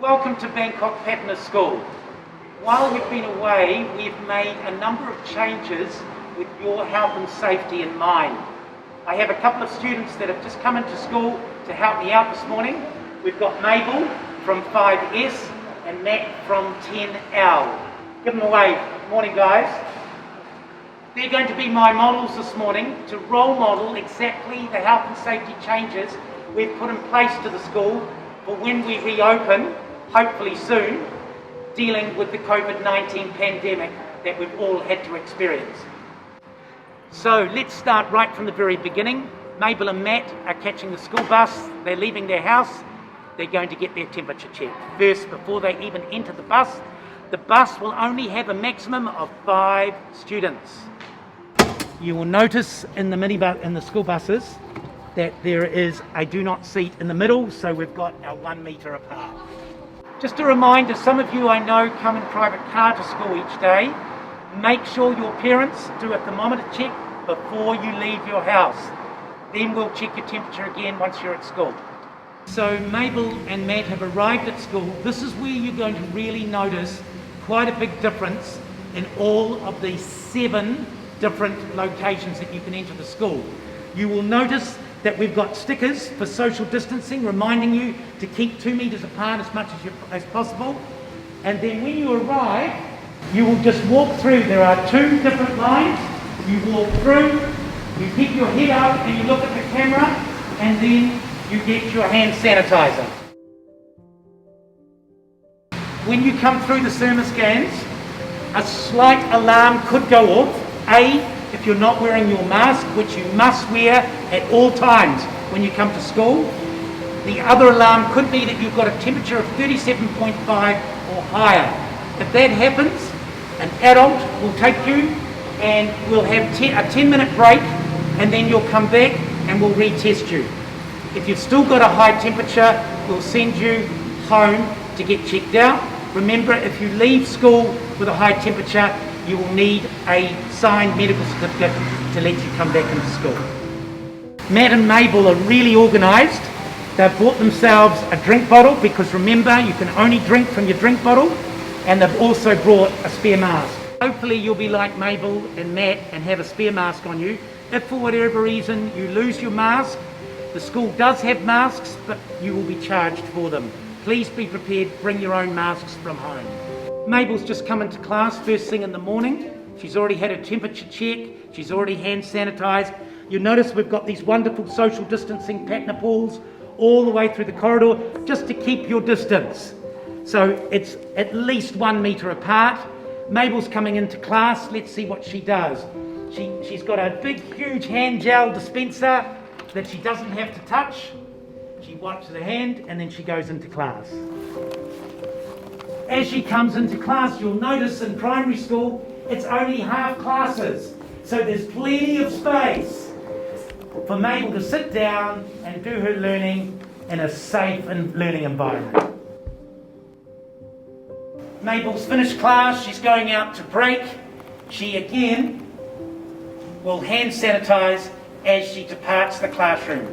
Welcome to Bangkok Patna School. While we've been away, we've made a number of changes with your health and safety in mind. I have a couple of students that have just come into school to help me out this morning. We've got Mabel from 5S and Matt from 10L. Give them a wave. Morning, guys. They're going to be my models this morning to role model exactly the health and safety changes we've put in place to the school for when we reopen, hopefully soon, dealing with the COVID-19 pandemic that we've all had to experience. So let's start right from the very beginning. Mabel and Matt are catching the school bus. They're leaving their house. They're going to get their temperature checked. First, before they even enter the bus will only have a maximum of 5 students. You will notice in the school buses that there is a do not seat in the middle, so we've got our 1 metre apart. Just a reminder, some of you I know come in private car to school each day. Make sure your parents do a thermometer check before you leave your house. Then we'll check your temperature again once you're at school. So Mabel and Matt have arrived at school. This is where you're going to really notice quite a big difference in all of the 7 different locations that you can enter the school. You will notice that we've got stickers for social distancing, reminding you to keep 2 metres apart as much as possible. And then when you arrive, you will just walk through. There are 2 different lines. You walk through, you keep your head up and you look at the camera, and then you get your hand sanitizer. When you come through the thermoscans, a slight alarm could go off. If you're not wearing your mask, which you must wear at all times when you come to school. The other alarm could be that you've got a temperature of 37.5 or higher. If that happens, an adult will take you and we'll have a 10-minute break, and then you'll come back and we'll retest you. If you've still got a high temperature, we'll send you home to get checked out. Remember, if you leave school with a high temperature, you will need a signed medical certificate to let you come back into school. Matt and Mabel are really organised. They've bought themselves a drink bottle because remember, you can only drink from your drink bottle, and they've also brought a spare mask. Hopefully you'll be like Mabel and Matt and have a spare mask on you. If for whatever reason you lose your mask, the school does have masks, but you will be charged for them. Please be prepared, bring your own masks from home. Mabel's just come into class first thing in the morning. She's already had her temperature check. She's already hand sanitised. You'll notice we've got these wonderful social distancing Patna pools all the way through the corridor just to keep your distance. So it's at least 1 metre apart. Mabel's coming into class. Let's see what she does. She's got a big, huge hand gel dispenser that she doesn't have to touch. She wipes her hand and then she goes into class. As she comes into class, you'll notice in primary school, it's only half classes. So there's plenty of space for Mabel to sit down and do her learning in a safe and learning environment. Mabel's finished class, she's going out to break. She again will hand sanitise as she departs the classroom.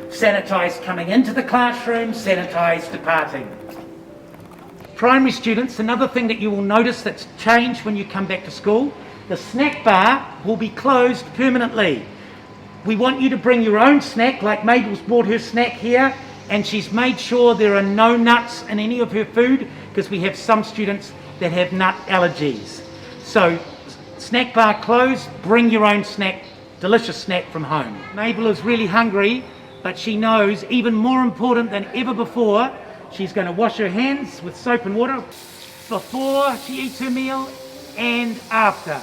Sanitise coming into the classroom, sanitise departing. Primary students, another thing that you will notice that's changed when you come back to school, the snack bar will be closed permanently. We want you to bring your own snack, like Mabel's brought her snack here, and she's made sure there are no nuts in any of her food because we have some students that have nut allergies. So, snack bar closed, bring your own snack, delicious snack from home. Mabel is really hungry, but she knows, even more important than ever before, she's going to wash her hands with soap and water before she eats her meal and after.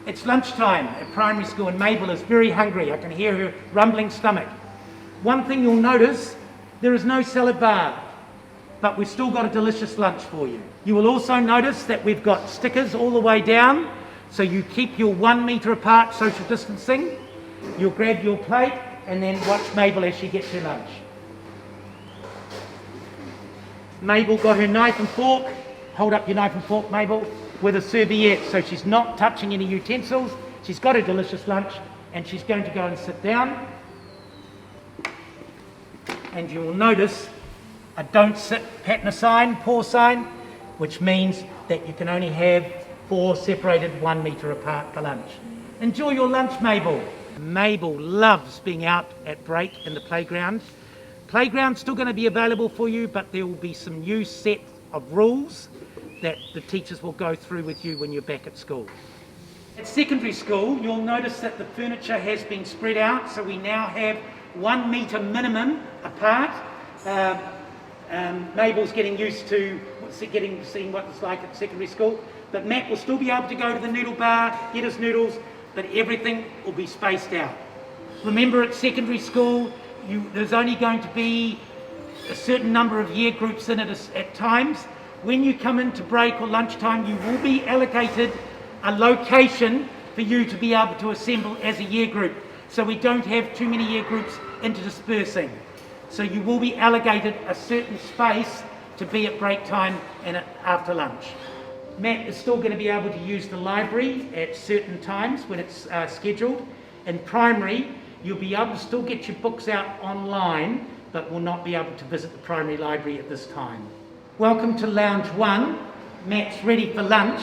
It's lunchtime at primary school and Mabel is very hungry. I can hear her rumbling stomach. One thing you'll notice, there is no salad bar, but we've still got a delicious lunch for you. You will also notice that we've got stickers all the way down, so you keep your 1 metre apart social distancing. You'll grab your plate and then watch Mabel as she gets her lunch. Mabel got her knife and fork. Hold up your knife and fork, Mabel, with a serviette, so she's not touching any utensils. She's got her delicious lunch and she's going to go and sit down. And you will notice a don't sit Patna sign, pour sign, which means that you can only have 4 separated 1 metre apart for lunch. Enjoy your lunch, Mabel. Mabel loves being out at break in the playground. Playground's still going to be available for you, but there will be some new set of rules that the teachers will go through with you when you're back at school. At secondary school, you'll notice that the furniture has been spread out, so we now have 1 metre minimum apart. Mabel's getting used to seeing what it's like at secondary school, but Matt will still be able to go to the noodle bar, get his noodles, but everything will be spaced out. Remember, at secondary school, there's only going to be a certain number of year groups in it at times. When you come into break or lunchtime, you will be allocated a location for you to be able to assemble as a year group, so we don't have too many year groups interdispersing. So you will be allocated a certain space to be at break time and after lunch. Matt is still going to be able to use the library at certain times when it's scheduled. In primary, you'll be able to still get your books out online, but will not be able to visit the primary library at this time. Welcome to Lounge 1. Matt's ready for lunch.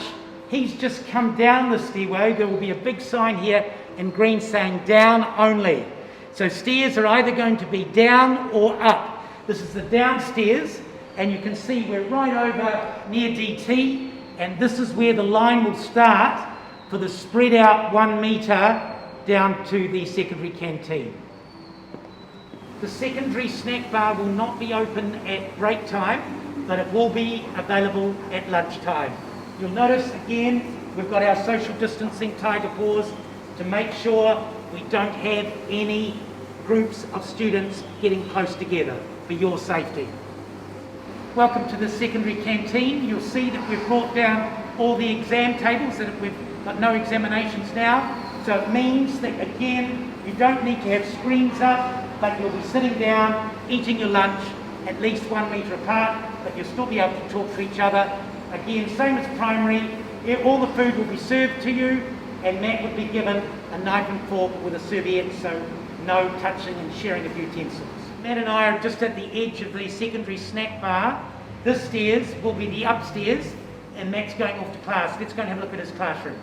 He's just come down the stairway. There will be a big sign here in green saying down only. So stairs are either going to be down or up. This is the downstairs, and you can see we're right over near DT, and this is where the line will start for the spread out 1 metre down to the secondary canteen. The secondary snack bar will not be open at break time, but it will be available at lunchtime. You'll notice again, we've got our social distancing tiger paws to make sure we don't have any groups of students getting close together for your safety. Welcome to the secondary canteen. You'll see that we've brought down all the exam tables, that we've got no examinations now. So it means that, again, you don't need to have screens up, but you'll be sitting down, eating your lunch at least 1 metre apart, but you'll still be able to talk to each other. Again, same as primary, all the food will be served to you, and Matt would be given a knife and fork with a serviette, so no touching and sharing of utensils. Matt and I are just at the edge of the secondary snack bar. This stairs will be the upstairs, and Matt's going off to class. Let's go and have a look at his classroom.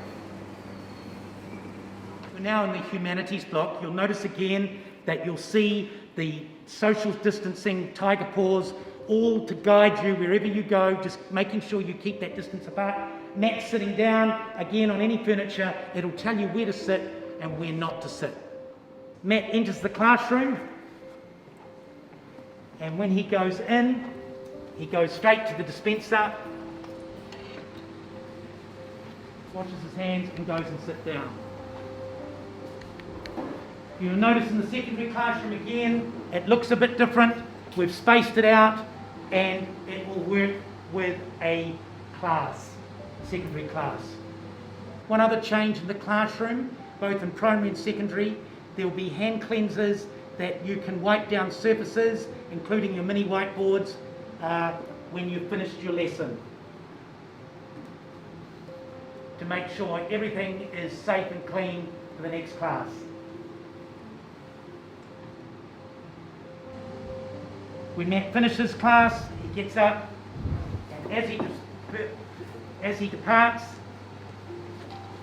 We're now in the humanities block. You'll notice again that you'll see the social distancing tiger paws all to guide you wherever you go, just making sure you keep that distance apart. Matt's sitting down, again on any furniture, it'll tell you where to sit and where not to sit. Matt enters the classroom, and when he goes in, he goes straight to the dispenser, washes his hands and goes and sits down. You'll notice in the secondary classroom again, it looks a bit different. We've spaced it out, and it will work with a class, secondary class. One other change in the classroom, both in primary and secondary, there will be hand cleansers that you can wipe down surfaces, including your mini whiteboards, when you've finished your lesson, to make sure everything is safe and clean for the next class. When Matt finishes class, he gets up, and as he departs,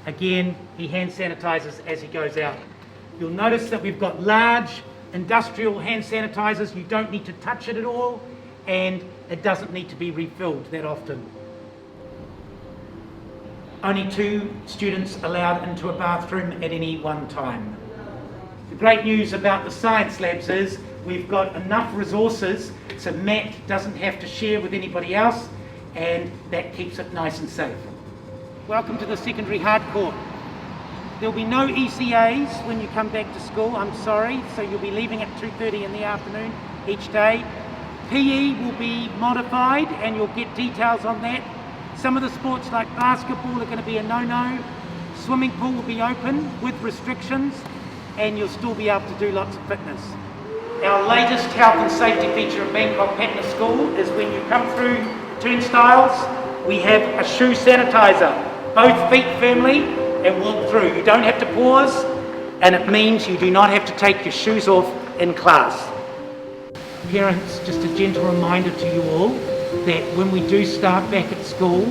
again, he hand sanitizes as he goes out. You'll notice that we've got large industrial hand sanitizers. You don't need to touch it at all, and it doesn't need to be refilled that often. Only 2 students allowed into a bathroom at any one time. The great news about the science labs is we've got enough resources so Matt doesn't have to share with anybody else, and that keeps it nice and safe. Welcome to the secondary hard court. There'll be no ECAs when you come back to school, I'm sorry, so you'll be leaving at 2:30 in the afternoon each day. PE will be modified, and you'll get details on that. Some of the sports like basketball are going to be a no-no. Swimming pool will be open with restrictions, and you'll still be able to do lots of fitness. Our latest health and safety feature at Bangkok Patna School is when you come through turnstiles, we have a shoe sanitizer. Both feet firmly and walk through. You don't have to pause, and it means you do not have to take your shoes off in class. Parents, just a gentle reminder to you all that when we do start back at school,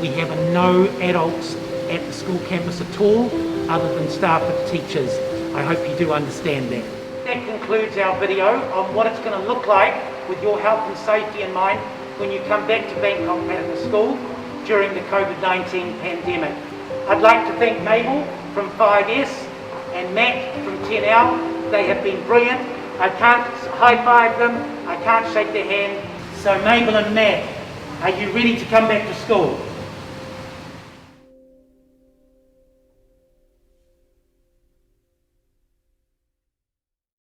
we have no adults at the school campus at all, other than staff and teachers. I hope you do understand that. That concludes our video on what it's going to look like with your health and safety in mind when you come back to Bangkok Medical School during the COVID-19 pandemic. I'd like to thank Mabel from 5S and Matt from 10L. They have been brilliant. I can't high-five them, I can't shake their hand. So Mabel and Matt, are you ready to come back to school?